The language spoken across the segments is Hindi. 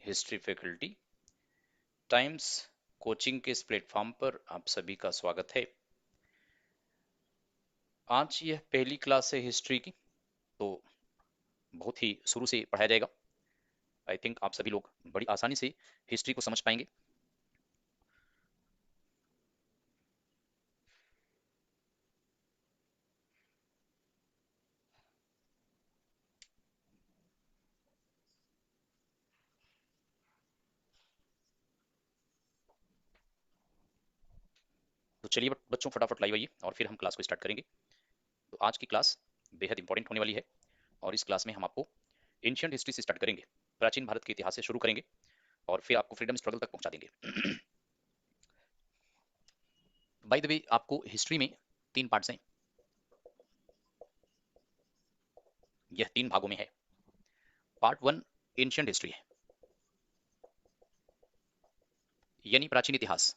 हिस्ट्री फैकल्टी टाइम्स कोचिंग के इस प्लेटफॉर्म पर आप सभी का स्वागत है। आज यह पहली क्लास है हिस्ट्री की, तो बहुत ही शुरू से पढ़ाया जाएगा। आई थिंक आप सभी लोग बड़ी आसानी से हिस्ट्री को समझ पाएंगे। तो चलिए बच्चों, फटाफट लाइव आइए और फिर हम क्लास को स्टार्ट करेंगे। तो आज की क्लास बेहद इंपॉर्टेंट होने वाली है और इस क्लास में हम आपको एंशियंट हिस्ट्री से स्टार्ट करेंगे, प्राचीन भारत के इतिहास से शुरू करेंगे और फिर आपको फ्रीडम स्ट्रगल तक पहुंचा देंगे। बाय द वे, आपको हिस्ट्री में 3 पार्ट्स हैं। यह 3 भागों में है। पार्ट 1 एंशियंट हिस्ट्री है, यानी प्राचीन इतिहास।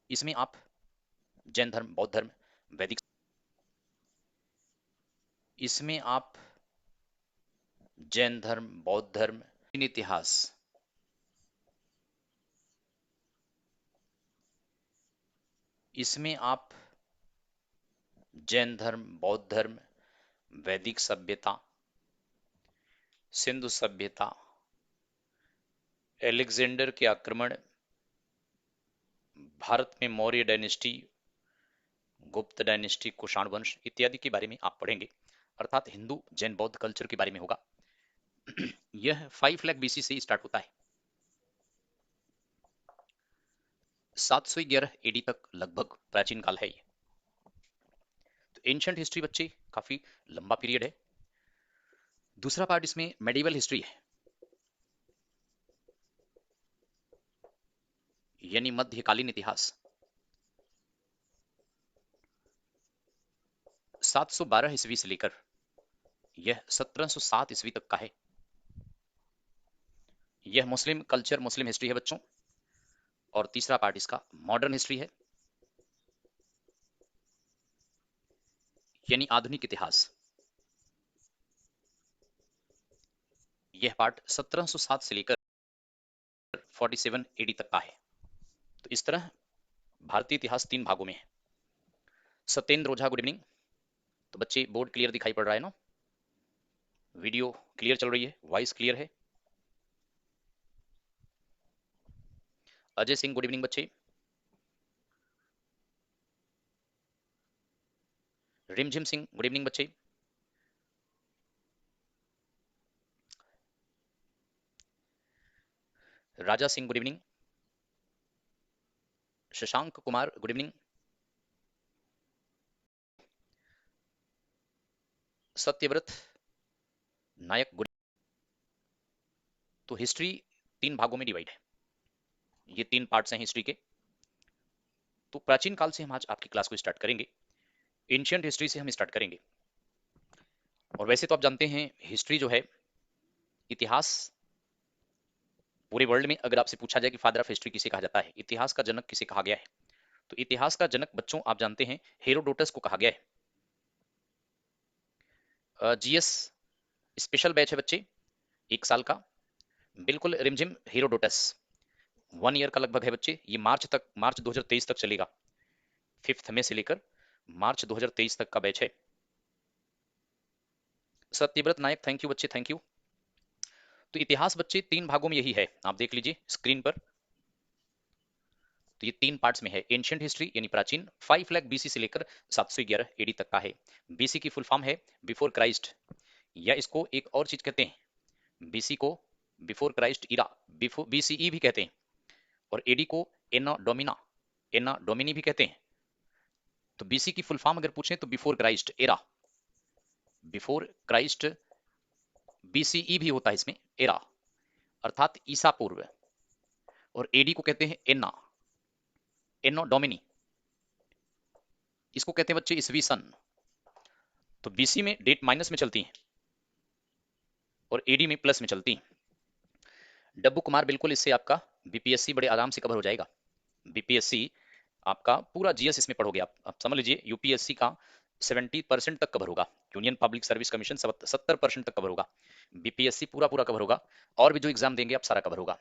इसमें आप जैन धर्म, बौद्ध धर्म, वैदिक, इसमें आप जैन धर्म, बौद्ध धर्म, इतिहास, इसमें आप जैन धर्म, बौद्ध धर्म, वैदिक सभ्यता, सिंधु सभ्यता, एलेक्जेंडर के आक्रमण, भारत में मौर्य डायनेस्टी, गुप्त डायनेस्टी, कुषाण वंश इत्यादि के बारे में आप पढ़ेंगे। अर्थात हिंदू, जैन, बौद्ध कल्चर के बारे में होगा। यह 5 लाख बीसी से स्टार्ट होता है। 711 एडी तक लगभग प्राचीन काल है ये। तो एंशिएंट हिस्ट्री बच्चे काफी लंबा पीरियड है। दूसरा पार्ट इसमें मेडिवल हिस्ट्री है, यानी मध्यकालीन इतिहास। 712 ईस्वी से लेकर यह 1707 ईस्वी तक का है। यह मुस्लिम कल्चर, मुस्लिम हिस्ट्री है बच्चों। और तीसरा पार्ट इसका मॉडर्न हिस्ट्री है, यानी आधुनिक इतिहास। यह पार्ट 1707 से लेकर 47 एडी तक का है। तो इस तरह भारतीय इतिहास 3 भागों में है। सत्येंद्र ओझा, गुड इवनिंग। तो बच्चे बोर्ड क्लियर दिखाई पड़ रहा है ना? वीडियो क्लियर चल रही है, वॉइस क्लियर है? अजय सिंह, गुड इवनिंग बच्चे। रिमझिम सिंह, गुड इवनिंग बच्चे। Raja Singh, good evening. Shashank Kumar, good evening. Satyavrat Nayak, good. तो हिस्ट्री 3 भागों में डिवाइड है। ये 3 पार्ट्स हैं हिस्ट्री के। तो प्राचीन काल से हम आज आपकी क्लास को स्टार्ट करेंगे। एंशियंट हिस्ट्री से हम स्टार्ट करेंगे। और वैसे तो आप जानते हैं हिस्ट्री जो है, इतिहास, पूरे वर्ल्ड में अगर आपसे पूछा जाए कि फादर ऑफ हिस्ट्री किसे कहा जाता है, इतिहास का जनक किसे कहा गया है, तो इतिहास का जनक बच्चों आप जानते हैं हेरोडोटस को कहा गया है। जीएस स्पेशल बैच है बच्चे, 1 साल का, बिल्कुल रिमझिम हेरोडोटस। 1 ईयर का लगभग है बच्चे। ये मार्च 2023 तक चलेगा। 5th में से लेकर मार्च 2023 तक का बैच है। सत्यव्रत नायक, थैंक यू बच्चे, थैंक यू। तो इतिहास बच्चे 3 भागों में यही है, आप देख लीजिए स्क्रीन पर। तो ये 3 पार्ट्स में है। एंशियंट हिस्ट्री यानी प्राचीन, 5 लाख बीसी से लेकर 711 एडी तक का है। बीसी की फुल फॉर्म है बिफोर क्राइस्ट, या इसको एक और चीज कहते हैं, बीसी को बिफोर क्राइस्ट इरा, बिफोर बीसीई भी कहते हैं, और एडी को एना डोमिना, एना डोमिनी भी कहते हैं। तो बीसी की फुल फॉर्म अगर पूछें तो before Christ era, before Christ, BCE भी होता है इसमें, एरा अर्थात ईसा पूर्व। और एडी को कहते हैं एना, एनो डोमिनी, इसको कहते हैं बच्चे ईसवी सन। तो बीसी में डेट माइनस में चलती है और एडी में प्लस में चलती है। डब्बू कुमार, बिल्कुल, इससे आपका बीपीएससी बड़े आराम से कवर हो जाएगा। बीपीएससी आपका पूरा जीएस इसमें पढ़ोगे आप समझ लीजिए यूपीएससी का 70% तक कवर होगा, यूनियन पब्लिक सर्विस कमीशन 70% तक कवर होगा, बीपीएससी पूरा पूरा कवर होगा, और भी जो एग्जाम देंगे आप सारा कवर होगा।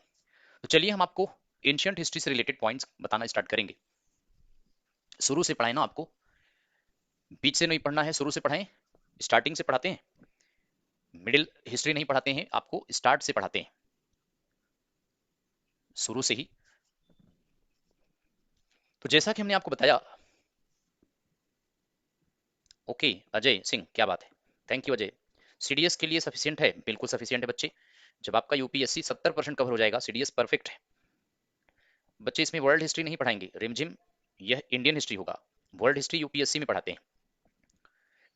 तो चलिए हम आपको एंशिएंट हिस्ट्री से रिलेटेड पॉइंट्स बताना स्टार्ट करेंगे। शुरू से पढ़ाए ना आपको, बीच से नहीं पढ़ना है, शुरू से पढ़ाएं, स्टार्टिंग से पढ़ाते हैं, मिडिल हिस्ट्री नहीं पढ़ाते हैं, आपको स्टार्ट से पढ़ाते हैं, शुरू से ही। तो जैसा कि हमने आपको बताया, ओके अजय सिंह, क्या बात है, थैंक यू अजय। सीडीएस के लिए सफिशिएंट है, बिल्कुल सफिशिएंट है बच्चे। जब आपका यूपीएससी 70% कवर हो जाएगा, सीडीएस परफेक्ट है बच्चे। इसमें वर्ल्ड हिस्ट्री नहीं पढ़ाएंगे, रिमझिम, यह इंडियन हिस्ट्री होगा। वर्ल्ड हिस्ट्री यूपीएससी में पढ़ाते हैं।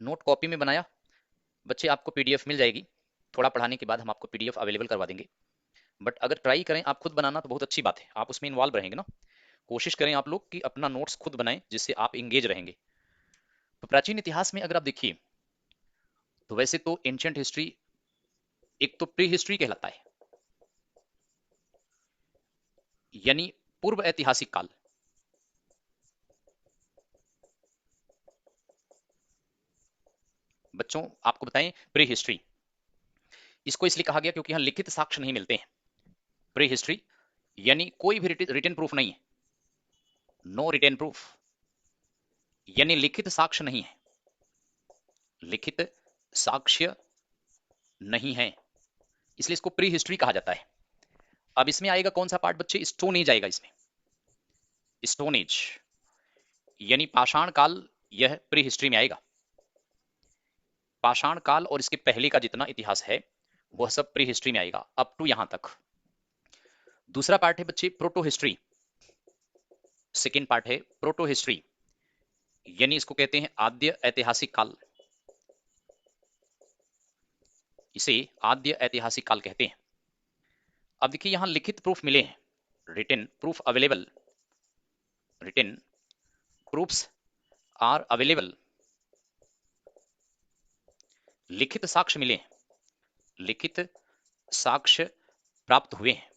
नोट कॉपी में बनाया बच्चे, आपको पीडीएफ मिल जाएगी, थोड़ा पढ़ाने के बाद हम आपको पीडीएफ अवेलेबल करवा देंगे। बट अगर ट्राई करें आप खुद बनाना तो बहुत अच्छी बात है, आप उसमें इन्वॉल्व रहेंगे ना। कोशिश करें आप लोग कि अपना नोट्स खुद बनाएं, जिससे आप इंगेज रहेंगे। तो प्राचीन इतिहास में अगर आप देखिए, तो वैसे तो एंशिएंट हिस्ट्री एक तो प्री हिस्ट्री कहलाता है, यानी पूर्व ऐतिहासिक काल। बच्चों आपको बताएं, प्री हिस्ट्री इसको इसलिए कहा गया क्योंकि यहां लिखित साक्ष्य नहीं मिलते हैं। प्री हिस्ट्री यानी कोई भी रिटन प्रूफ नहीं है, नो रिटन प्रूफ, यानी लिखित साक्ष्य नहीं है, लिखित साक्ष्य नहीं है, इसलिए इसको प्री हिस्ट्री कहा जाता है। अब इसमें आएगा कौन सा पार्ट बच्चे, स्टोन एज आएगा इसमें। स्टोन एज यानी पाषाण काल, यह प्री हिस्ट्री में आएगा। पाषाण काल और इसके पहले का जितना इतिहास है वह सब प्री हिस्ट्री में आएगा, अप टू यहां तक। दूसरा पार्ट है बच्चे प्रोटो हिस्ट्री, सेकेंड पार्ट है प्रोटो हिस्ट्री, यानी इसको कहते हैं आद्य ऐतिहासिक काल, इसे आद्य ऐतिहासिक काल कहते हैं। अब देखिए यहां लिखित प्रूफ मिले हैं, written proof available, written proofs are available, लिखित साक्ष्य मिले हैं, लिखित साक्ष्य प्राप्त हुए हैं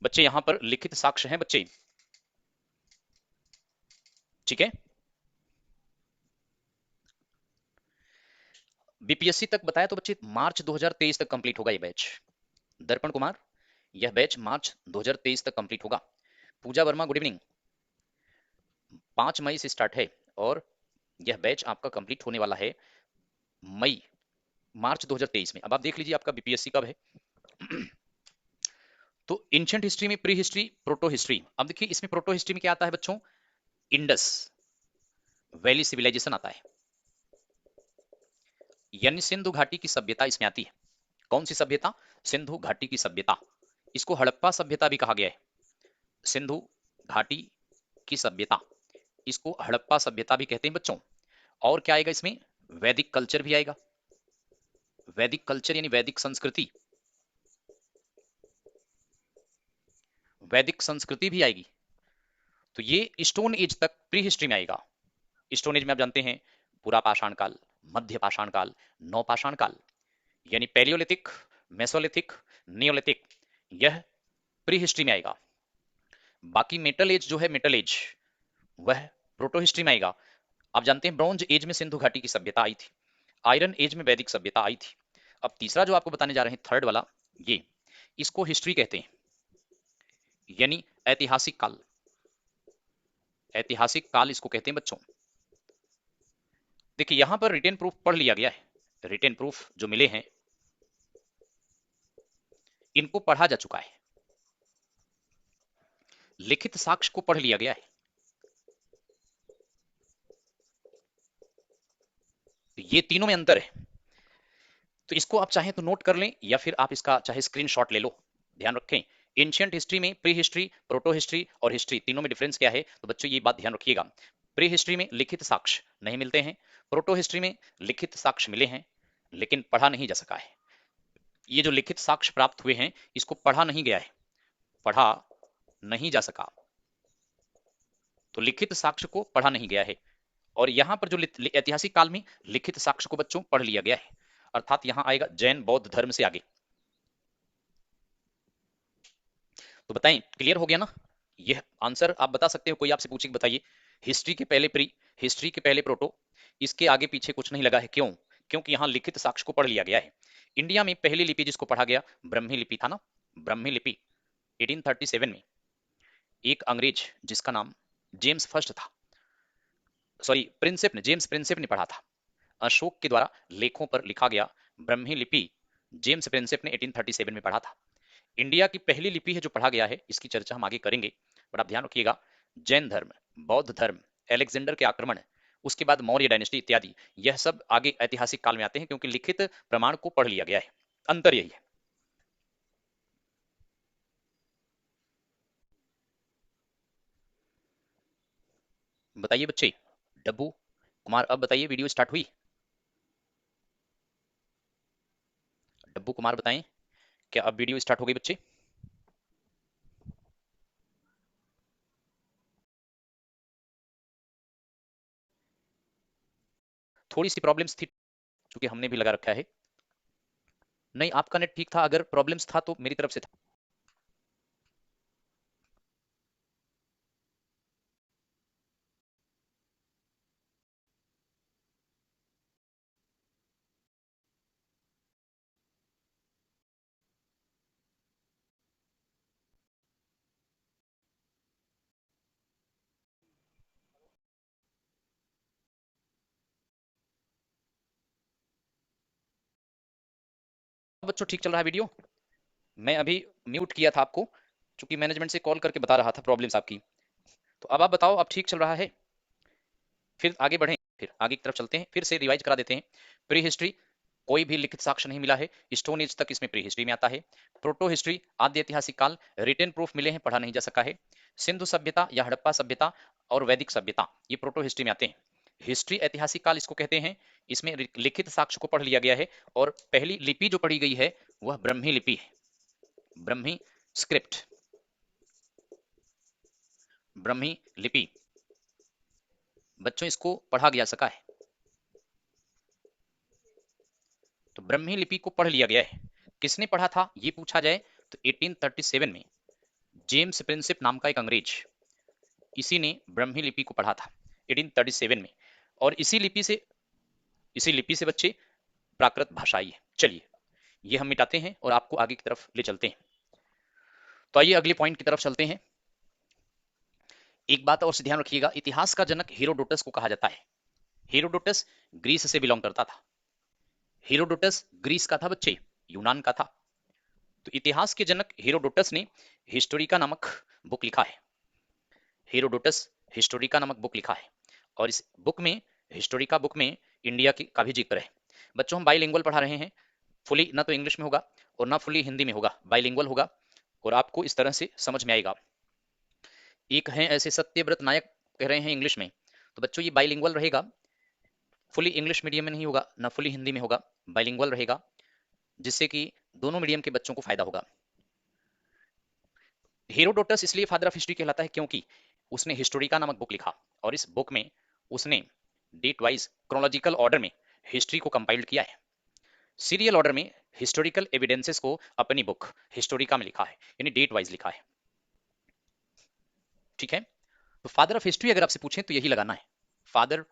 बच्चे, यहां पर लिखित साक्ष्य हैं बच्चे, ठीक है। बीपीएससी तक बताया तो बच्चे मार्च 2023 तक कंप्लीट होगा ये बैच। दर्पण कुमार, यह बैच मार्च 2023 तक कंप्लीट होगा। पूजा वर्मा गुड इवनिंग, 5 मई से स्टार्ट है और यह बैच आपका कंप्लीट होने वाला है मई मार्च 2023 में। अब आप देख लीजिए आपका बीपीएससी कब है। तो एंशिएंट हिस्ट्री में प्री हिस्ट्री, प्रोटो हिस्ट्री। अब देखिए इसमें प्रोटो हिस्ट्री में क्या आता है बच्चों, इंडस वैली सिविलाइजेशन आता है, यानी सिंधु घाटी की सभ्यता इसमें आती है। कौन सी सभ्यता, सिंधु घाटी की सभ्यता, इसको हड़प्पा सभ्यता भी कहा गया है। सिंधु घाटी की सभ्यता, इसको हड़प्पा सभ्यता भी कहते हैं बच्चों। और क्या आएगा इसमें, वैदिक कल्चर भी आएगा, वैदिक कल्चर यानी वैदिक संस्कृति, वैदिक संस्कृति भी आएगी। तो ये स्टोन एज तक प्री हिस्ट्री में आएगा। स्टोन एज में आप जानते हैं पूरा पाषाण काल, मध्य पाषाण काल, नौ पाषाण काल, यानी पैलियोलिथिक, मेसोलिथिक, नियोलिथिक, यह प्री हिस्ट्री में आएगा। बाकी मेटल एज जो है, मेटल एज वह प्रोटो हिस्ट्री में आएगा। आप जानते हैं ब्रॉन्ज एज में सिंधु घाटी की सभ्यता आई थी, आयरन एज में वैदिक सभ्यता आई थी। अब तीसरा जो आपको बताने जा रहे हैं, थर्ड वाला, ये इसको हिस्ट्री कहते हैं, यानी ऐतिहासिक काल, ऐतिहासिक काल इसको कहते हैं बच्चों। देखिए यहां पर रिटेन प्रूफ पढ़ लिया गया है, रिटेन प्रूफ जो मिले हैं इनको पढ़ा जा चुका है, लिखित साक्ष्य को पढ़ लिया गया है। तो ये तीनों में अंतर है, तो इसको आप चाहें तो नोट कर लें या फिर आप इसका चाहे स्क्रीनशॉट ले लो। ध्यान रखें, एंशिएंट हिस्ट्री में प्री हिस्ट्री, प्रोटो हिस्ट्री और हिस्ट्री तीनों में डिफरेंस क्या है, तो बच्चों ये बात ध्यान रखिएगा। प्री हिस्ट्री में लिखित साक्ष्य नहीं मिलते हैं, प्रोटो हिस्ट्री में लिखित साक्ष्य मिले हैं लेकिन पढ़ा नहीं जा सका है। ये जो लिखित साक्ष्य प्राप्त हुए हैं इसको पढ़ा नहीं गया है, पढ़ा नहीं जा सका, तो लिखित साक्ष्य को पढ़ा नहीं गया है। और यहां पर जो ऐतिहासिक काल में लिखित साक्ष्य को बच्चों पढ़ लिया गया है, अर्थात यहां आएगा जैन बौद्ध धर्म से आगे। तो बताएं क्लियर हो गया ना, यह आंसर आप बता सकते हो, कोई आपसे पूछे बताइए हिस्ट्री के पहले प्री, हिस्ट्री के पहले प्रोटो, इसके आगे पीछे कुछ नहीं लगा है। क्यों? क्योंकि यहाँ लिखित साक्ष्य को पढ़ लिया गया है। इंडिया में पहली लिपि जिसको पढ़ा गया, ब्रह्मी लिपि था ना, ब्रह्मी लिपि 1837 में एक अंग्रेज जिसका नाम जेम्स फर्स्ट था, सॉरी प्रिंसेप ने, जेम्स प्रिंसेप ने पढ़ा था। अशोक के द्वारा लेखों पर लिखा गया ब्रह्मी लिपि जेम्स प्रिंसेप ने 1837 में पढ़ा था। इंडिया की पहली लिपि है जो पढ़ा गया है, इसकी चर्चा हम आगे करेंगे, बट आप ध्यान रखिएगा जैन धर्म, बौद्ध धर्म, एलेक्जेंडर के आक्रमण, उसके बाद मौर्य डायनेस्टी इत्यादि, यह सब आगे ऐतिहासिक काल में आते हैं क्योंकि लिखित प्रमाण को पढ़ लिया गया है। अंतर यही है। बताइए बच्चे, डब्बू कुमार अब बताइए, वीडियो स्टार्ट हुई? डब्बू कुमार बताएं, क्या अब वीडियो स्टार्ट हो गई बच्चे? थोड़ी सी प्रॉब्लम्स थी क्योंकि हमने भी लगा रखा है। नहीं, आपका नेट ठीक था, अगर प्रॉब्लम्स था तो मेरी तरफ से था। बच्चों ठीक चल रहा है वीडियो? मैं अभी म्यूट किया था आपको क्योंकि मैनेजमेंट से कॉल करके बता रहा था प्रॉब्लम्स आपकी। तो अब आप बताओ, अब ठीक चल रहा है? फिर आगे बढ़ें, फिर आगे की तरफ चलते हैं, फिर से रिवाइज करा देते हैं। प्री हिस्ट्री, कोई भी लिखित साक्ष्य नहीं मिला है, स्टोन एज तक इसमें प्री हिस्ट्री में आता है। प्रोटो हिस्ट्री, आद्य ऐतिहासिक काल, रिटन प्रूफ मिले हैं, पढ़ा नहीं जा सका है। सिंधु सभ्यता या हड़प्पा सभ्यता और वैदिक सभ्यता, ये प्रोटो हिस्ट्री में आते हैं। हिस्ट्री ऐतिहासिक काल इसको कहते हैं, इसमें लिखित साक्ष्य को पढ़ लिया गया है और पहली लिपि जो पढ़ी गई है वह ब्रह्मी लिपि है, ब्रह्मी स्क्रिप्ट, ब्रह्मी लिपि। बच्चों इसको पढ़ा गया सका है, तो ब्रह्मी लिपि को पढ़ लिया गया है। किसने पढ़ा था ये पूछा जाए तो 1837 में जेम्स प्रिंसिप नाम का एक अंग्रेज, इसी ने ब्रह्मी लिपि को पढ़ा था 1837 में। और इसी लिपि से बच्चे प्राकृत भाषा आई है। चलिए ये हम मिटाते हैं और आपको आगे की तरफ ले चलते हैं। तो आइए अगले पॉइंट की तरफ चलते हैं। एक बात और से ध्यान रखिएगा, इतिहास का जनक हेरोडोटस को कहा जाता है। हेरोडोटस ग्रीस से बिलोंग करता था। हेरोडोटस ग्रीस का था बच्चे, यूनान का था। तो इतिहास के जनक हेरोडोटस ने हिस्टोरिका नामक बुक लिखा है। हेरोडोटस हिस्टोरिका नामक बुक लिखा है और इस बुक में, हिस्टोरिका बुक में इंडिया की का भी जिक्र है। बच्चों हम बाइलिंगुअल पढ़ा रहे हैं, फुली ना तो इंग्लिश में होगा और ना फुली हिंदी में होगा, बाइलिंगुअल होगा और आपको इस तरह से समझ में आएगा। एक है ऐसे सत्यव्रत नायक कह रहे हैं इंग्लिश में, तो बच्चों ये बाइलिंगुअल रहेगा, फुली इंग्लिश मीडियम में नहीं होगा ना फुली हिंदी में होगा, बाइलिंगुअल रहेगा, जिससे कि दोनों मीडियम के बच्चों को फायदा होगा। हेरोडोटस इसलिए फादर ऑफ हिस्ट्री कहलाता है क्योंकि उसने हिस्टोरिका नामक बुक लिखा और इस बुक में उसने डेट वाइज क्रोनोलॉजिकल ऑर्डर में हिस्ट्री को कंपाइल्ड किया है। सीरियल ऑर्डर में हिस्टोरिकल एविडेंसेस को अपनी बुक हिस्टोरिका में लिखा है, यानी डेट वाइज लिखा है। ठीक है, तो फादर ऑफ हिस्ट्री अगर आपसे पूछें तो यही लगाना है, फादर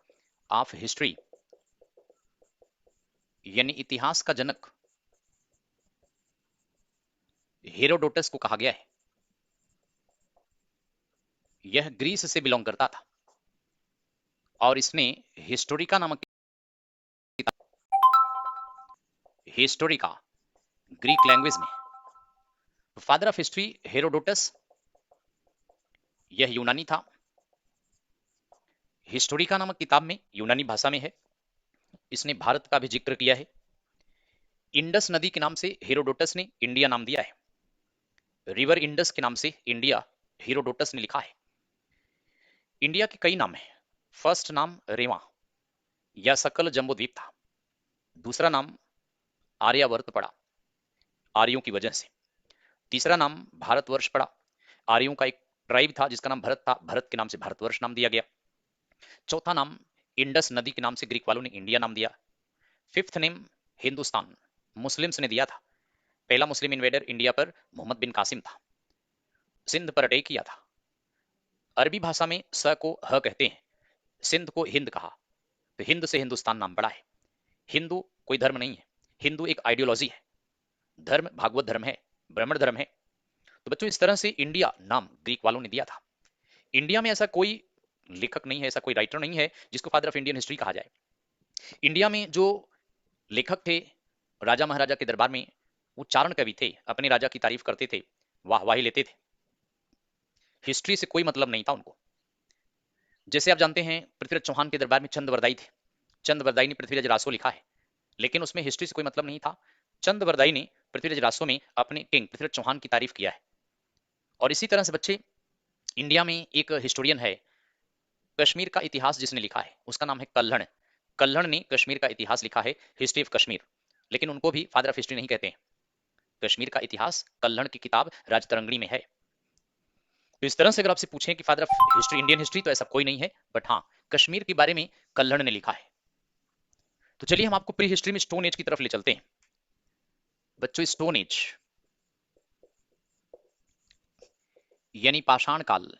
ऑफ हिस्ट्री यानी इतिहास का जनक हेरोडोटस को कहा गया है। यह ग्रीस से बिलोंग करता था और इसने हिस्टोरिका नामक हिस्टोरिका ग्रीक लैंग्वेज में, फादर ऑफ हिस्ट्री हेरोडोटस यह यूनानी था। हिस्टोरिका नामक किताब में यूनानी भाषा में है। इसने भारत का भी जिक्र किया है। इंडस नदी के नाम से हेरोडोटस ने इंडिया नाम दिया है। रिवर इंडस के नाम से इंडिया हेरोडोटस ने लिखा है। इंडिया के कई नाम हैं। फर्स्ट नाम रेवा या सकल जम्बूद्वीप था। दूसरा नाम आर्यावर्त पड़ा, आर्यों की वजह से। तीसरा नाम भारतवर्ष पड़ा, आर्यों का एक ट्राइब था जिसका नाम भरत था, भरत के नाम से भारतवर्ष नाम दिया गया। चौथा नाम इंडस नदी के नाम से ग्रीक वालों ने इंडिया नाम दिया। फिफ्थ नेम हिंदुस्तान, मुस्लिम्स ने दिया था। पहला मुस्लिम इन्वेडर इंडिया पर मोहम्मद बिन कासिम था, सिंध पर अटैक किया था। अरबी भाषा में स को ह कहते हैं, सिंध को हिंद कहा। तो हिंद से हिंदुस्तान नाम पड़ा है। हिंदू कोई धर्म नहीं है, हिंदू एक आइडियोलॉजी है। धर्म भागवत धर्म है, ब्राह्मण धर्म है। तो बच्चों इस तरह से इंडिया नाम ग्रीक वालों ने दिया था। इंडिया में ऐसा कोई लेखक नहीं है, ऐसा कोई राइटर नहीं है जिसको फादर ऑफ इंडियन हिस्ट्री कहा जाए। इंडिया में जो लेखक थे राजा महाराजा के दरबार में, वो चारण कवि थे, अपने राजा की तारीफ करते थे, वाहवाही लेते थे, हिस्ट्री से कोई मतलब नहीं था उनको। जैसे आप जानते हैं पृथ्वीराज चौहान के दरबार में चंद्रवरदाई थे, चंद्रवरदाई ने पृथ्वीराज रासो लिखा है, लेकिन उसमें हिस्ट्री से कोई मतलब नहीं था। चंद्रवरदाई ने पृथ्वीराज रासो में अपने किंग पृथ्वीराज चौहान की तारीफ किया है। और इसी तरह से बच्चे इंडिया में एक हिस्टोरियन है, कश्मीर का इतिहास जिसने लिखा है उसका नाम है कल्हण। कल्हण ने कश्मीर का इतिहास लिखा है, हिस्ट्री ऑफ कश्मीर, लेकिन उनको भी फादर ऑफ हिस्ट्री नहीं कहते हैं। कश्मीर का इतिहास कल्हण की किताब राजतरंगिणी में है। तो इस तरह से अगर आपसे पूछें कि father of history Indian history, तो ऐसा कोई नहीं है, बट हाँ कश्मीर के बारे में कल्हण ने लिखा है। तो चलिए हम आपको प्री हिस्ट्री में स्टोन एज की तरफ ले चलते हैं। बच्चों स्टोन एज यानी पाषाण काल,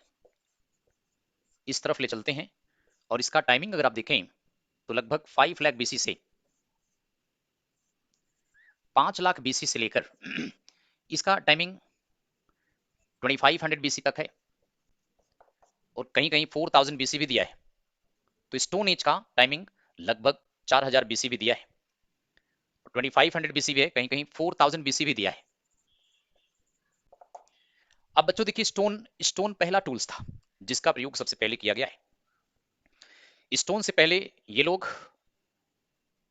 इस तरफ ले चलते हैं। और इसका टाइमिंग अगर आप देखें तो लगभग 5 लाख बीसी से 5 लाख बीसी से लेकर इसका टाइमिंग 2500 बीसी तक है, और कहीं कहीं 4000 बीसी भी दिया है। तो स्टोन एज का टाइमिंग लगभग 4000 बीसी भी दिया है, 2500 बीसी भी है, कहीं कहीं 4000 बीसी भी दिया है। अब बच्चों देखिए स्टोन स्टोन पहला टूल्स था जिसका प्रयोग सबसे पहले किया गया है। स्टोन से पहले ये लोग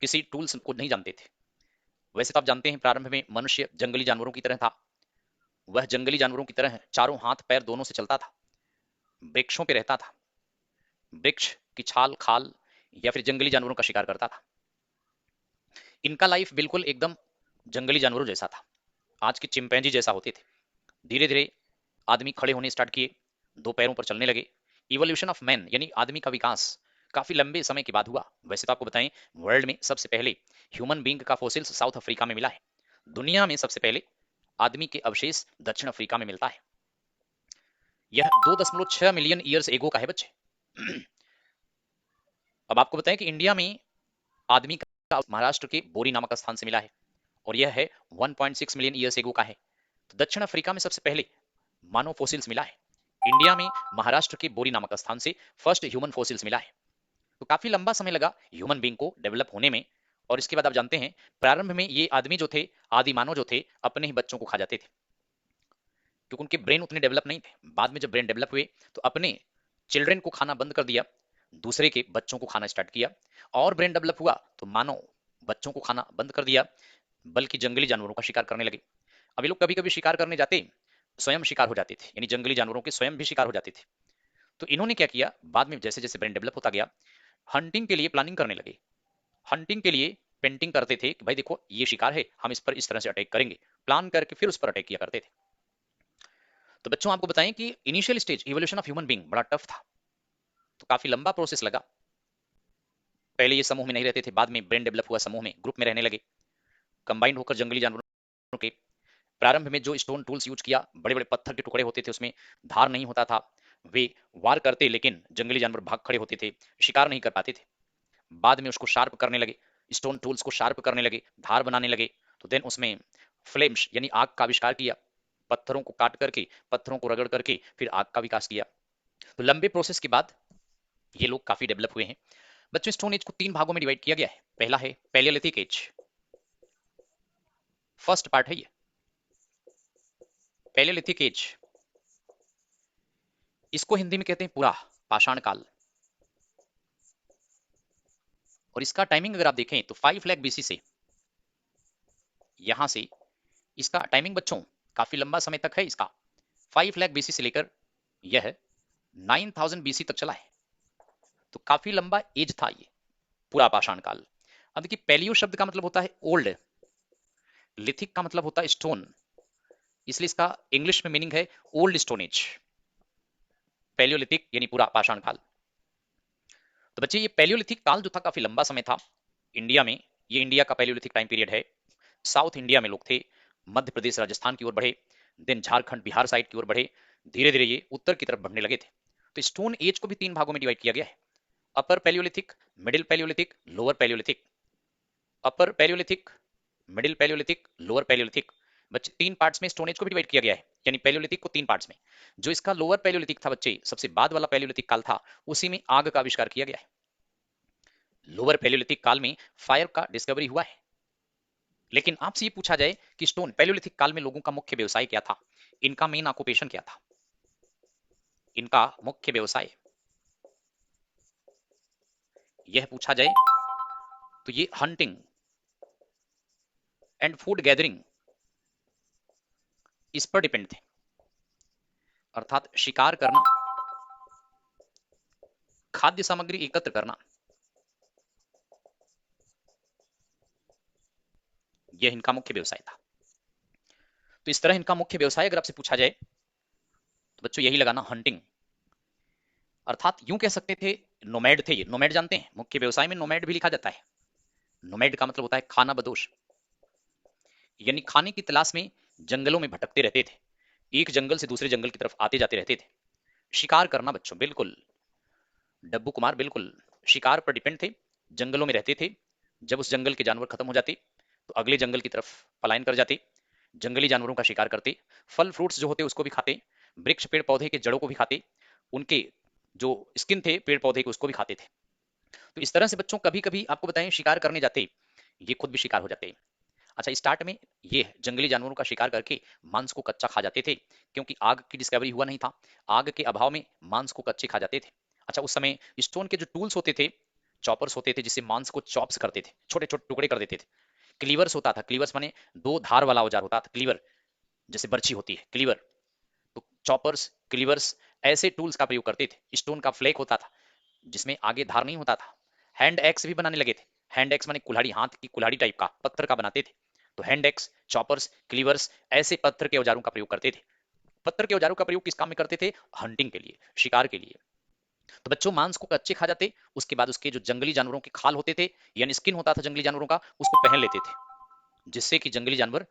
किसी टूल्स को नहीं जानते थे। वैसे तो आप जानते हैं प्रारंभ में मनुष्य जंगली जानवरों की तरह था। वह जंगली जानवरों की तरह चारों हाथ पैर दोनों से चलता था, वृक्षों पे रहता था, वृक्ष की छाल खाल या फिर जंगली जानवरों का शिकार करता था। इनका लाइफ बिल्कुल एकदम जंगली जानवरों जैसा था, आज के चिंपैंजी जैसा होते थे। धीरे धीरे आदमी खड़े होने स्टार्ट किए, दो पैरों पर चलने लगे। इवोल्यूशन ऑफ मैन यानी आदमी का विकास काफी लंबे समय के बाद हुआ। वैसे तो आपको बताएं वर्ल्ड में सबसे पहले ह्यूमन बींग का फोसिल्स साउथ अफ्रीका में मिला है। दुनिया में सबसे पहले आदमी के अवशेष दक्षिण अफ्रीका में मिलता है। यह 2.6 मिलियन ईयर्स एगो का है बच्चे। अब आपको बताएं कि इंडिया में आदमी का महाराष्ट्र के बोरी नामक स्थान से मिला है, और यह है 1.6 मिलियन ईयर्स एगो का है। तो दक्षिण अफ्रीका में सबसे पहले मानव फोसिल्स मिला है। इंडिया में महाराष्ट्र के बोरी नामक स्थान से फर्स्ट ह्यूमन फोसिल्स मिला है। तो काफी लंबा समय लगा ह्यूमन बींग को डेवलप होने में। और इसके बाद आप जानते हैं प्रारंभ में ये आदमी जो थे, आदि मानव जो थे, अपने ही बच्चों को खा जाते थे, क्योंकि उनके ब्रेन उतने डेवलप नहीं थे। बाद में जब ब्रेन डेवलप हुए तो अपने चिल्ड्रन को खाना बंद कर दिया, दूसरे के बच्चों को खाना स्टार्ट किया। और ब्रेन डेवलप हुआ तो मानव बच्चों को खाना बंद कर दिया, बल्कि जंगली जानवरों का शिकार करने लगे। अब ये लोग कभी कभी शिकार करने जाते, स्वयं शिकार हो जाते थे, यानी जंगली जानवरों के स्वयं भी शिकार हो जाते थे। तो इन्होंने क्या किया, बाद में जैसे जैसे ब्रेन डेवलप होता गया, हंटिंग के लिए प्लानिंग करने लगे। हंटिंग के लिए पेंटिंग करते थे कि भाई देखो ये शिकार है, हम इस पर इस तरह से अटैक करेंगे, प्लान करके फिर उस पर अटैक किया करते थे। तो बच्चों आपको बताएं कि initial stage evolution of human being बड़ा टफ था, तो काफी लंबा प्रोसेस लगा। पहले ये समूह में नहीं रहते थे, बाद में ब्रेन डेवलप हुआ, समूह में ग्रुप में रहने लगे, कंबाइंड होकर जंगली जानवरों के। प्रारंभ में जो स्टोन टूल्स यूज किया, बड़े बड़े पत्थर के टुकड़े होते थे, उसमें धार नहीं होता था। वे वार करते लेकिन जंगली जानवर भाग खड़े होते थे, शिकार नहीं कर पाते थे। बाद में उसको शार्प करने लगे, स्टोन टूल्स को शार्प करने लगे, धार बनाने लगे। तो देन उसमें फ्लेम्स यानी आग का आविष्कार किया, पत्थरों को काट करके, पत्थरों को रगड़ करके फिर आग का विकास किया। तो लंबे प्रोसेस के बाद ये लोग काफी डेवलप हुए हैं। बच्चों स्टोन एज को 3 भागों में डिवाइड किया गया है। पहला है पैलियोलिथिक एज, फर्स्ट पार्ट है ये पैलियोलिथिक एज। इसको हिंदी में कहते हैं पूरा पाषाण काल। और इसका टाइमिंग अगर आप देखें तो 5 लाख बीसी से यहां से इसका टाइमिंग बच्चों काफी लंबा समय तक है इसका। 5 लाख बीसी से लेकर यह 9000 बीसी तक चला है। तो काफी लंबा एज था ये पूरा पाषाण काल। अब देखिए पैलियो शब्द का मतलब होता है ओल्ड, लिथिक का मतलब होता है स्टोन, इसलिए इसका इंग्लिश में मीनिंग है ओल्ड स्टोन एज। पैलियोलिथिक यानी पूरा पाषाण काल। तो बच्चे ये पैलियोलिथिक काल जो था काफी लंबा समय था इंडिया में। ये इंडिया का पैलियोलिथिक टाइम पीरियड है। साउथ इंडिया में लोग थे, मध्य प्रदेश राजस्थान की ओर बढ़े, देन झारखंड बिहार साइड की ओर बढ़े, धीरे धीरे ये उत्तर की तरफ बढ़ने लगे थे। तो स्टोन एज को भी 3 भागों में डिवाइड किया गया है। अपर Palaeolithic, middle Palaeolithic, lower Palaeolithic. अपर Palaeolithic, middle Palaeolithic, lower Palaeolithic. बच्चे तीन पार्ट्स में स्टोन एज को भी डिवाइड किया गया है, यानी पैलियोलिथिक को तीन पार्ट्स में। जो इसका लोअर पैलियोलिथिक था बच्चे, सबसे बाद वाला पैलियोलिथिक काल था, उसी में आग का आविष्कार किया गया है। लोअर पैलियोलिथिक काल में फायर का डिस्कवरी हुआ है। लेकिन आपसे ये पूछा जाए कि स्टोन पैलियोलिथिक काल में लोगों का मुख्य व्यवसाय क्या था, इनका मेन ऑक्यूपेशन क्या था, इनका मुख्य व्यवसाय यह पूछा जाए तो ये हंटिंग एंड फूड गैदरिंग इस पर डिपेंड थे, अर्थात शिकार करना, खाद्य सामग्री एकत्र करना, यह इनका मुख्य व्यवसाय था। तो इस तरह इनका मुख्य व्यवसाय अगर आपसे पूछा जाए तो बच्चों यही लगाना, हंटिंग। अर्थात यूं कह सकते थे नोमैड थे ये। नोमैड जानते हैं, मुख्य व्यवसाय में नोमैड भी लिखा जाता है। नोमैड का मतलब होता है खाना बदोश, यानी खाने की तलाश में जंगलों में भटकते रहते थे, एक जंगल से दूसरे जंगल की तरफ आते जाते रहते थे। शिकार करना बच्चों, बिल्कुल डब्बू कुमार, बिल्कुल शिकार पर डिपेंड थे, जंगलों में रहते थे। जब उस जंगल के जानवर खत्म हो जाते तो अगले जंगल की तरफ पलायन कर जाते, जंगली जानवरों का शिकार करते, फल फ्रूट्स जो होते उसको भी खाते, वृक्ष पेड़ पौधे के जड़ों को भी खाते, उनके जो स्किन थे पेड़ पौधे के उसको भी खाते थे। तो इस तरह से बच्चों कभी कभी आपको बताएं शिकार करने जाते, ये खुद भी शिकार हो जाते। अच्छा, स्टार्ट में ये जंगली जानवरों का शिकार करके मांस को कच्चा खा जाते थे, क्योंकि आग की डिस्कवरी हुआ नहीं था, आग के अभाव में मांस को कच्चे खा जाते थे। अच्छा, उस समय स्टोन के जो टूल्स होते थे, चॉपर्स होते थे जिससे मांस को चॉप्स करते थे, छोटे छोटे टुकड़े कर देते थे। क्लीवर्स होता था, क्लीवर्स माने दो धार वाला औजार होता था, क्लीवर जैसे बर्छी होती है, क्लीवर। तो चॉपर्स, क्लीवर्स ऐसे टूल्स का प्रयोग करते थे। स्टोन का फ्लैक होता था जिसमें आगे धार नहीं होता था। हैंड एक्स भी बनाने लगे थे, हैंड एक्स माने कुल्हाड़ी, हाथ की कुल्हाड़ी टाइप का, पत्थर का बनाते थे। तो हैंड एक्स, चॉपर्स, क्लीवर्स ऐसे पत्थर के औजारों का प्रयोग करते थे। पत्थर के औजारों का प्रयोग किस काम में करते थे, हंटिंग के लिए, शिकार के लिए। तो बच्चों मांस को कच्चे खा जाते, उसके बाद उसके जो जंगली जानवरों के खाल होते थे, यानी स्किन होता था जंगली जानवरों का, उसको पहन लेते थे, जिससे कि जंगली जानवर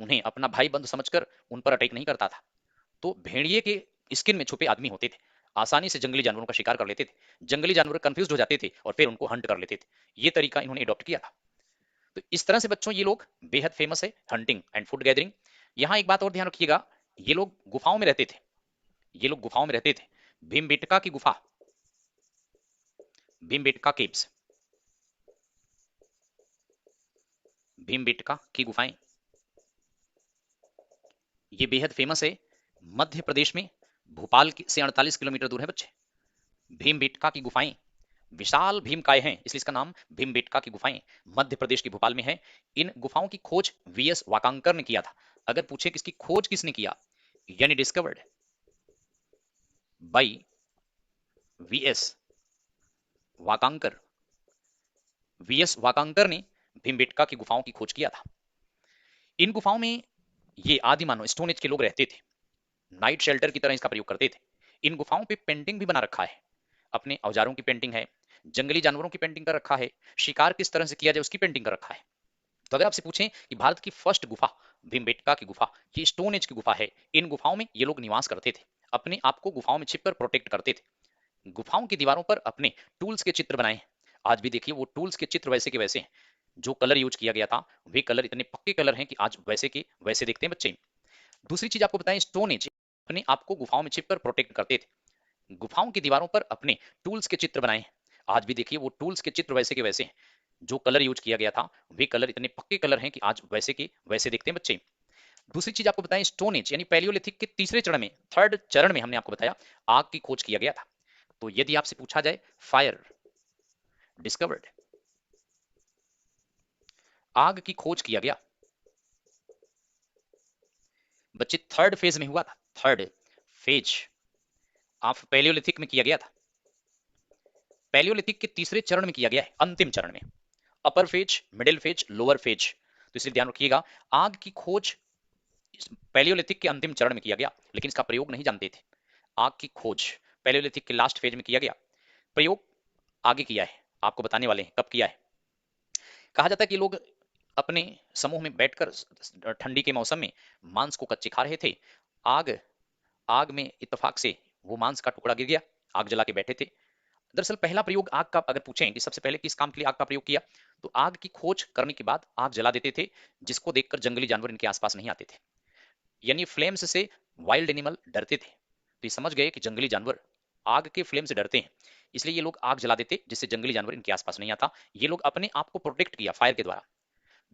उन्हें अपना भाई बंधु समझकर उन पर अटैक नहीं करता था। तो भेड़िए के स्किन में छुपे आदमी होते थे, आसानी से जंगली जानवरों का शिकार कर लेते थे, जंगली जानवर कंफ्यूज हो जाते थे और फिर उनको हंट कर लेते थे। ये तरीका इन्होंने अडॉप्ट किया था। तो इस तरह से बच्चों ये लोग बेहद फेमस है, हंटिंग एंड फूड गैदरिंग। यहाँ एक बात और ध्यान रखिएगा, ये लोग गुफाओं में रहते थे, ये लोग गुफाओं में रहते थे। भीमबेटका की गुफा, भीमबेटका केव्स, भीमबेटका की गुफाएं, ये बेहद फेमस है, मध्य प्रदेश में, भोपाल से 48 किलोमीटर दूर है बच्चे। भीमबेटका की गुफाएं, विशाल भीमकाय हैं इसलिए इसका नाम भीमबेटका की गुफाएं, मध्य प्रदेश की भोपाल में है। इन गुफाओं की खोज वीएस वाकांकर ने किया था। अगर पूछे किसकी खोज किसने किया, यानी डिस्कवर्ड बाय वीएस वाकांकर, वीएस वाकांकर ने भीमबेटका की गुफाओं की खोज किया था। इन गुफाओं में ये आदि मानव स्टोन एज के लोग रहते थे, नाइट शेल्टर की तरह इसका प्रयोग करते थे। इन गुफाओं पे पेंटिंग भी बना रखा है, अपने औजारों की पेंटिंग है, जंगली जानवरों की पेंटिंग कर रखा है, शिकार किस तरह से किया जाए उसकी पेंटिंग कर रखा है। तो अगर आपसे पूछें कि भारत की फर्स्ट गुफा भीमबेटका की गुफा, ये स्टोन एज की गुफा है, इन गुफाओं में ये लोग निवास करते थे, अपने आप को गुफाओं में छिपकर प्रोटेक्ट करते थे। गुफाओं की दीवारों पर अपने टूल्स के चित्र बनाए, आज भी देखिए वो टूल्स के चित्र वैसे के वैसे हैं, जो कलर यूज किया गया था वे कलर इतने पक्के कलर हैं कि आज वैसे के वैसे दिखते हैं बच्चे। दूसरी चीज आपको बताएं, स्टोन एज अपने आप को गुफाओं में छिपकर प्रोटेक्ट करते थे, गुफाओं की दीवारों पर अपने टूल्स के चित्र बनाए, आज भी देखिए वो टूल्स के चित्र वैसे के वैसे हैं, जो कलर यूज किया गया था वे कलर इतने पक्के कलर हैं कि आज वैसे के वैसे दिखते हैं बच्चे। दूसरी चीज आपको बताएं, स्टोन एज यानी पैलियोलिथिक के तीसरे चरण में, थर्ड चरण में हमने आपको बताया आग की खोज किया गया था। तो यदि आपसे पूछा जाए फायर डिस्कवर्ड, आग की खोज किया गया बच्चे थर्ड फेज में हुआ था, थर्ड फेज ऑफ पैलियोलिथिक में किया गया था, पैलियोलिथिक के तीसरे चरण में किया गया है, अंतिम चरण में, upper phase, middle phase, lower phase. तो इसलिए ध्यान रखिएगा आग की खोज पैलियोलिथिक के अंतिम चरण में किया गया, लेकिन इसका प्रयोग नहीं जानते थे। आग की खोज पैलियोलिथिक के लास्ट फेज में किया गया, प्रयोग आगे किया है, आपको बताने वाले हैं कब किया है। कहा जाता है कि लोग अपने समूह में बैठकर ठंडी के मौसम में मांस को कच्चे खा रहे थे, आग आग में इत्तेफाक से वो मांस का टुकड़ा गिर गया, आग जला के बैठे थे, दरअसल पहला प्रयोग आग का अगर पूछें कि सबसे पहले किस काम के लिए आग का प्रयोग किया, तो आग की खोज करने के बाद आग जला देते थे, जिसको देखकर जंगली जानवर इनके आसपास नहीं आते थे। यानी फ्लेम्स से वाइल्ड एनिमल डरते थे, तो ये समझ गए कि जंगली जानवर आग के फ्लेम से डरते हैं, इसलिए ये लोग आग जला देते जिससे जंगली जानवर इनके आसपास नहीं आता। ये लोग अपने आप को प्रोटेक्ट किया फायर के द्वारा।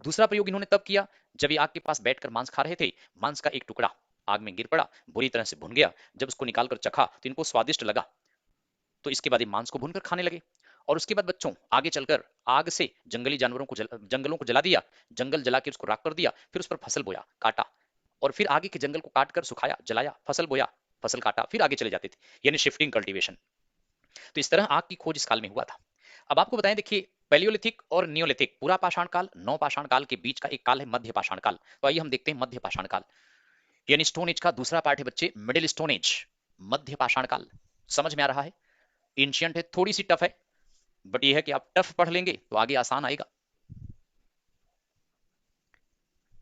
दूसरा प्रयोग इन्होंने तब किया जब ये आग के पास बैठकर मांस खा रहे थे, मांस का एक टुकड़ा आग में गिर पड़ा, बुरी तरह से भुन गया। जब उसको निकालकर चखा तो इनको स्वादिष्ट लगा, तो इसके बाद ये मांस को भूनकर खाने लगे। और उसके बाद बच्चों आगे चलकर आग से जंगली जानवरों को जंगलों को जला दिया, जंगल जला के उसको राख कर दिया, फिर उस पर फसल बोया, काटा, और फिर आगे के जंगल को काट कर सुखाया, जलाया, फसल बोया, फसल काटा, फिर आगे चले जाते थे, यानी शिफ्टिंग कल्टीवेशन। तो इस तरह आग की खोज इस काल में हुआ था। अब आपको बताएं, देखिए पैलियोलिथिक और नियोलिथिक, पूरा पाषाण काल, नव पाषाण काल के बीच का एक काल है मध्य पाषाण काल। तो आइए हम देखते हैं मध्य पाषाण काल, यानी स्टोन एज का दूसरा पार्ट है बच्चे, मिडिल स्टोन एज, मध्य पाषाण काल। समझ में आ रहा है? एंशियंट है, थोड़ी सी टफ है, बट ये है कि आप टफ पढ़ लेंगे तो आगे आसान आएगा।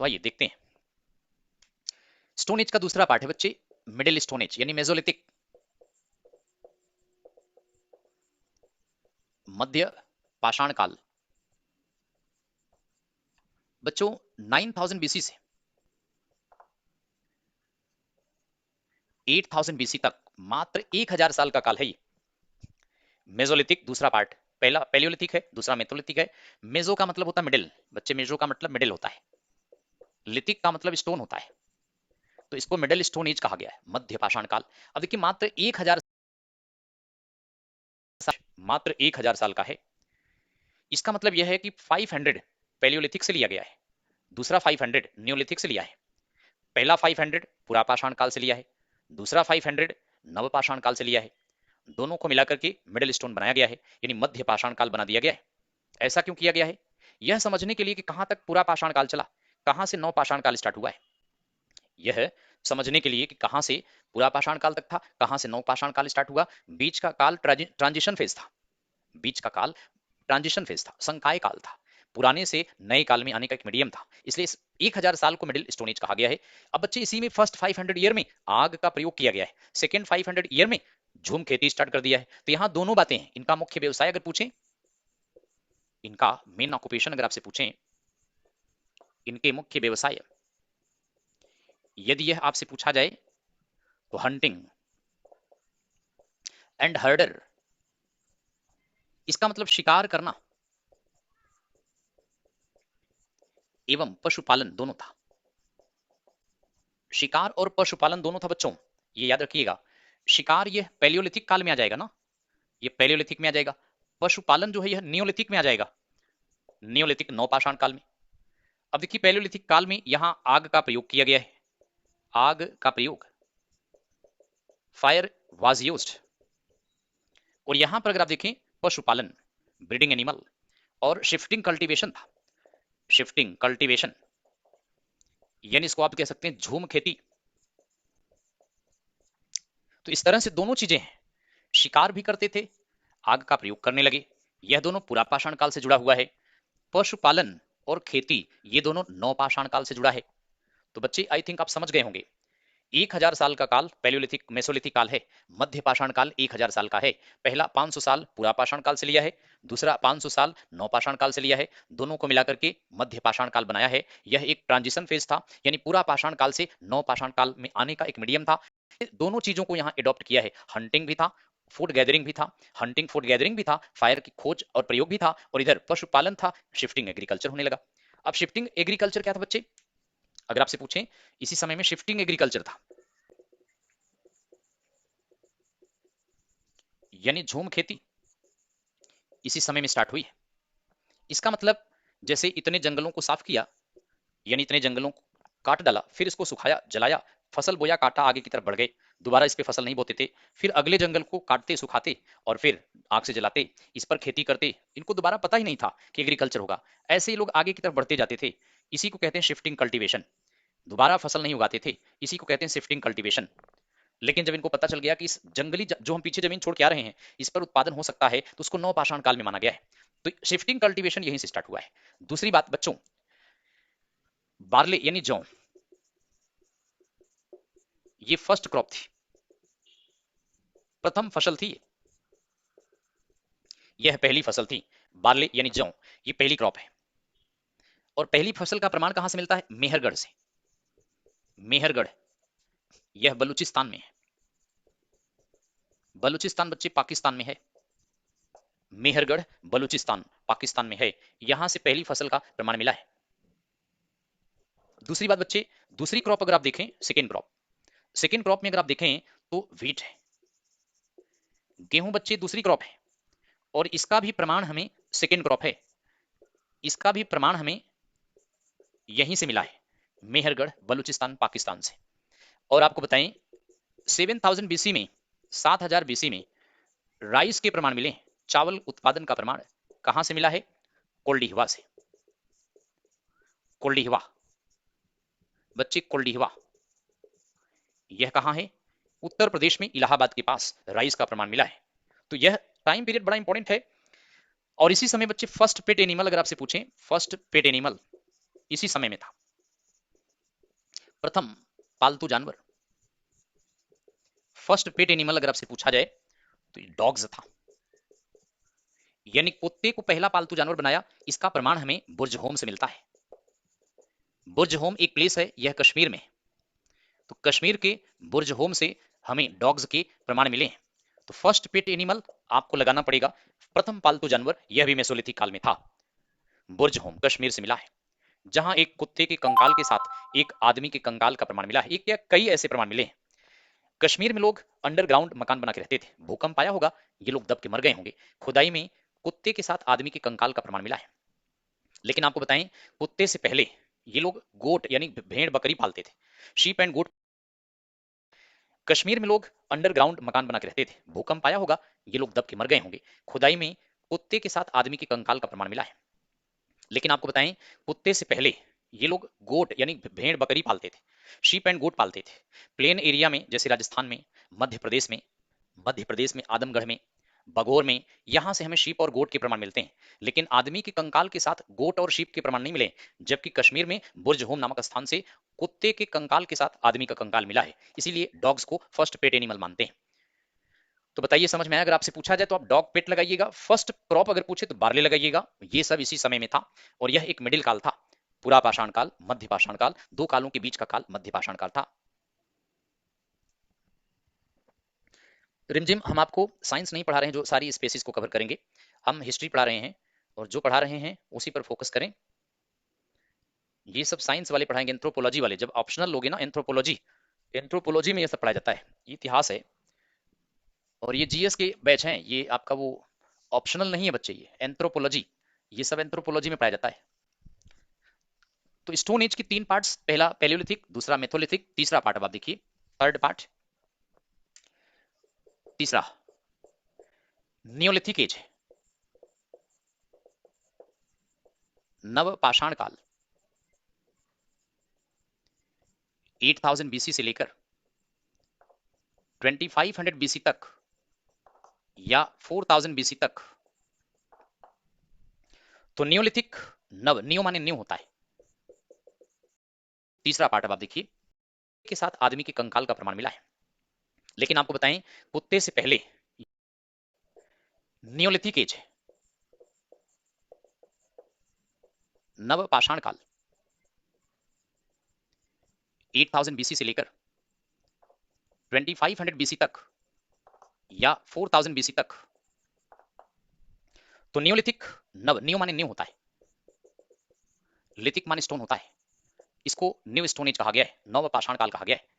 तो आइए देखते हैं, स्टोन एज का दूसरा पार्ट है बच्चे मिडिल स्टोन एज, यानी मेसोलिथिक, मध्य पाषाण काल। बच्चों 9000 बीसी से 8000 बीसी तक मात्र 1000 साल का काल है ये। मेसोलिथिक दूसरा पार्ट, पहला पैलियोलिथिक है, दूसरा मेसोलिथिक है। मेसो का मतलब होता है मिडिल, बच्चे मेसो का मतलब मिडिल होता है, लिथिक का मतलब स्टोन होता है, तो इसको मिडिल स्टोन एज कहा गया है, मध्य पाषाण काल। अब देखिए मात्र 1000, मात्र 1000 साल का है। इसका मतलब यह है कि 500 पैलियोलिथिक से लिया गया है, दूसरा 500 नियोलिथिक से लिया है। पहला 500 पुरापाषाण काल से लिया है, दूसरा 500 नवपाषाण काल से लिया है। दोनों को मिलाकर के मिडिल स्टोन बनाया गया है, यानी मध्य पाषाण काल बना दिया गया है। ऐसा क्यों किया गया है? यह समझने के लिए कि कहां तक पूरा पाषाण काल चला, कहां से नव पाषाण काल स्टार्ट हुआ है। यह समझने के लिए कि कहां से पूरा पाषाण काल तक था, कहां से नव पाषाण काल स्टार्ट हुआ, बीच का काल ट्रांजिशन फेज था, बीच का काल ट्रांजिशन फेज था, संकाय काल था, पुराने से नए काल में आने का एक मीडियम था, इसलिए इस 1000 साल को मिडिल स्टोन एज कहा गया है। अब बच्चे इसी में फर्स्ट 500 ईयर में आग का प्रयोग किया गया है, सेकेंड 500 ईयर में झूम खेती स्टार्ट कर दिया है। तो यहाँ दोनों बातें हैं। इनका मुख्य व्यवसाय अगर पूछें, इनका मेन ऑक्यूपेशन अगर आपसे पूछें, इनके मुख्य व्यवसाय यदि यह आपसे पूछा जाए तो हंटिंग एंड हर्डर, इसका मतलब शिकार करना एवं पशुपालन दोनों था। शिकार और पशुपालन दोनों था बच्चों, ये याद रखिएगा। शिकार यह पैलियोलिथिक काल में आ जाएगा ना, ये पैलियोलिथिक में आ जाएगा। पशुपालन जो है यह नियोलिथिक में आ जाएगा, नियोलिथिक नवपाषाण काल में। अब देखिए पैलियोलिथिक काल में यहां आग का प्रयोग किया गया है, आग का प्रयोग, फायर वाज यूज्ड। और यहां पर अगर आप देखें पशुपालन, ब्रीडिंग एनिमल और शिफ्टिंग कल्टीवेशन था, शिफ्टिंग कल्टीवेशन, यानी इसको आप कह सकते हैं झूम खेती। तो इस तरह से दोनों चीजें हैं, शिकार भी करते थे, आग का प्रयोग करने लगे, यह दोनों पुरापाषाण काल से जुड़ा हुआ है। पशुपालन और खेती ये दोनों नवपाषाण काल से जुड़ा है। तो बच्चे आई थिंक आप समझ गए होंगे, 1000 साल का काल पैलियोलिथिक मेसोलिथिक काल है, मध्य पाषाण काल 1000 साल का है। पहला 500 साल पुरापाषाण काल से लिया है, दूसरा 500 साल नवपाषाण काल से लिया है, दोनों को मिलाकर के मध्य पाषाण काल बनाया है। यह एक ट्रांजिशन फेज था, यानी पूरा पाषाण काल से नवपाषाण काल में आने का एक मीडियम था। दोनों चीजों को यहाँ एडॉप्ट किया है, हंटिंग भी था, फूड गैदरिंग भी था, हंटिंग फूड गैदरिंग भी था, फायर की खोज और प्रयोग भी था, और इधर पशुपालन था, शिफ्टिंग एग्रीकल्चर होने लगा। अब शिफ्टिंग एग्रीकल्चर क्या था बच्चे, अगर आपसे पूछें, इसी समय में शिफ्टिंग एग्रीकल्चर था, यानी झूम खेती इसी समय में स्टार्ट हुई है। इसका मतलब जैसे इतने जंगलों को साफ किया, यानी इतने जंगलों को काट डाला, फिर इसको सुखाया, जलाया, फसल बोया, काटा, आगे की तरफ बढ़ गए, दोबारा इस पे फसल नहीं बोते थे, फिर अगले जंगल को काटते, सुखाते और फिर आग से जलाते, इस पर खेती करते। इनको दोबारा पता ही नहीं था कि एग्रीकल्चर होगा, ऐसे ही लोग आगे की तरफ बढ़ते जाते थे। इसी को कहते हैं शिफ्टिंग कल्टीवेशन। दोबारा फसल नहीं उगाते थे, इसी को कहते हैं शिफ्टिंग कल्टीवेशन। लेकिन जब इनको पता चल गया कि इस जंगली जो हम पीछे जमीन छोड़ के आ रहे हैं, इस पर उत्पादन हो सकता है, तो उसको नवपाषाण काल में माना गया है। तो शिफ्टिंग कल्टीवेशन यहीं से स्टार्ट हुआ है। दूसरी बात बच्चों, बार्ले यानी जौ, ये फर्स्ट क्रॉप थी, प्रथम फसल थी। यह पहली फसल थी। बार्ले यानी जौ, ये पहली क्रॉप है। और पहली फसल का प्रमाण कहां से मिलता है? मेहरगढ़ से। मेहरगढ़, यह बलूचिस्तान में है। बलूचिस्तान बच्चे पाकिस्तान में है। मेहरगढ़ बलूचिस्तान पाकिस्तान में है। यहां से पहली फसल का प्रमाण मिला है। दूसरी बात बच्चे, दूसरी क्रॉप अगर आप देखें, सेकेंड क्रॉप, सेकेंड क्रॉप में अगर आप देखें तो व्हीट है। गेहूं बच्चे दूसरी क्रॉप है और इसका भी प्रमाण हमें, सेकेंड क्रॉप है, इसका भी प्रमाण हमें यहीं से मिला है, मेहरगढ़ बलूचिस्तान पाकिस्तान से। और आपको बताएं 7000 बीसी में, 7000 बीसी में राइस के प्रमाण मिले। चावल उत्पादन का प्रमाण कहां से मिला है? कोल्डिहवा से। कोल्डिहवा बच्चे, कोल्डिहवा यह कहां है? उत्तर प्रदेश में, इलाहाबाद के पास राइस का प्रमाण मिला है। तो यह टाइम पीरियड बड़ा इंपॉर्टेंट है। और इसी समय बच्चे फर्स्ट पेट एनिमल अगर आपसे पूछें, फर्स्ट पेट एनिमल इसी समय में था। प्रथम पालतू जानवर, फर्स्ट पेट एनिमल अगर आपसे पूछा जाए तो डॉग्स था। यानी कुत्ते को पहला पालतू जानवर बनाया, इसका प्रमाण हमें बुर्ज होम से मिलता है। बुर्ज होम एक प्लेस है, यह कश्मीर में। तो कश्मीर के बुर्ज होम से हमें डॉग्स के प्रमाण मिले हैं। तो फर्स्ट पेट एनिमल आपको लगाना पड़ेगा, प्रथम पालतू जानवर, यह भी मेसोलिथिक काल में था। बुर्ज होम कश्मीर से मिला है, जहां एक कुत्ते के कंकाल के साथ एक आदमी के कंकाल का प्रमाण मिला है। एक या कई ऐसे प्रमाण मिले हैं। कश्मीर में लोग अंडरग्राउंड मकान बना के रहते थे। भूकंप आया होगा, ये लोग दब के मर गए होंगे। खुदाई में कुत्ते के साथ आदमी के कंकाल का प्रमाण मिला है। लेकिन आपको बताएं, कुत्ते से पहले ये लोग गोट यानी भेड़ बकरी पालते थे, शीप एंड गोट। कश्मीर में लोग अंडरग्राउंड मकान बना के रहते थे। भूकंप आया होगा, ये लोग दब के मर गए होंगे। खुदाई में कुत्ते के साथ आदमी के कंकाल का प्रमाण मिला है। लेकिन आपको बताएं, कुत्ते से पहले ये लोग गोट यानी भेड़ बकरी पालते थे, शीप एंड गोट पालते थे। प्लेन एरिया में, जैसे राजस्थान में, मध्य प्रदेश में आदमगढ़ में, बगोर में, यहां से हमें शीप और गोट के प्रमाण मिलते हैं। लेकिन आदमी के कंकाल के साथ गोट और शीप के प्रमाण नहीं मिले। जबकि कश्मीर में बुर्ज होम नामक स्थान से कुत्ते के कंकाल के साथ आदमी का कंकाल मिला है। इसीलिए डॉग्स को फर्स्ट पेट एनिमल मानते हैं। तो बताइए, समझ में आया? अगर आपसे पूछा जाए तो आप डॉग पेट लगाइएगा। फर्स्ट क्रॉप अगर पूछे तो बार्ले लगाइएगा। ये सब इसी समय में था और यह एक मिडिल काल था। पुरा पाषाण काल, मध्य पाषाण काल, दो कालों के बीच का काल मध्य पाषाण काल था। रिमझिम हम आपको साइंस नहीं पढ़ा रहे हैं जो सारी स्पेसीज को कवर करेंगे, हम हिस्ट्री पढ़ा रहे हैं। और जो पढ़ा रहे हैं उसी पर फोकस करें। ये सब साइंस वाले पढ़ाएंगे, एंथ्रोपोलॉजी वाले। जब ऑप्शनल लोगे ना, एंथ्रोपोलॉजी, एंथ्रोपोलॉजी में ये सब पढ़ाया जाता है, ये इतिहास है। और ये जीएस के बैच हैं, ये आपका वो ऑप्शनल नहीं है बच्चे, ये एंथ्रोपोलॉजी, ये सब एंथ्रोपोलॉजी में पढ़ाया जाता है। तो स्टोन एज की तीन पार्ट्स, पहला पैलियोलिथिक, दूसरा मेथोलिथिक, तीसरा पार्ट अब आप देखिए, थर्ड पार्ट, तीसरा नियोलिथिक एज है, नव पाषाण काल, 8000 बीसी से लेकर 2500 बीसी तक या 4000 बीसी तक। तो नियोलिथिक, नव, नियो माने न्यू होता है। तीसरा पार्ट अब आप देखिए, के साथ आदमी के कंकाल का प्रमाण मिला है। लेकिन आपको बताएं, कुत्ते से पहले नियोलिथिक एज है, नव पाषाण काल, 8000 बीसी से लेकर 2500 बीसी तक या 4000 बीसी तक। तो नियोलिथिक, नव, नियो माने न्यू होता है, लिथिक माने स्टोन होता है। इसको न्यू स्टोन एज कहा गया है, नव पाषाण काल कहा गया है।